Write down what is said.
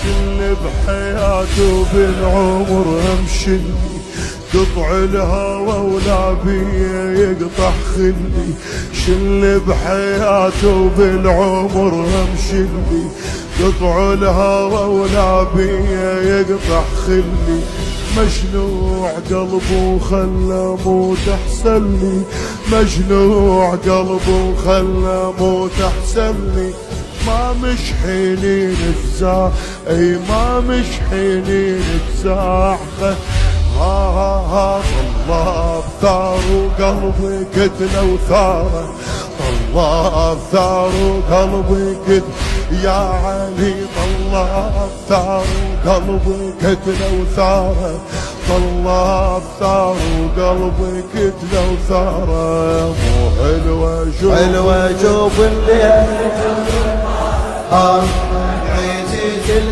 شل بحياته بالعمر همشلي قطع الهوى ولا بيه يقطع خلي شل بحياته بالعمر همشلي قطع الهوى ولا بيه يقطع خلي مجنوع قلبه خلى موت احسن لي مجنوع قلبه خلى موت احسن لي ما مش حيني نفزع اي ما مش حيني نفزع ها طلع بثار وقلبي قتله وثاره طلع بثار وقلبي قتل يا علي طلع بثار وقلبي قتله وثاره طلع بثار وقلبي قتله وثاره مو حلوه شوف حلوه شوف الليل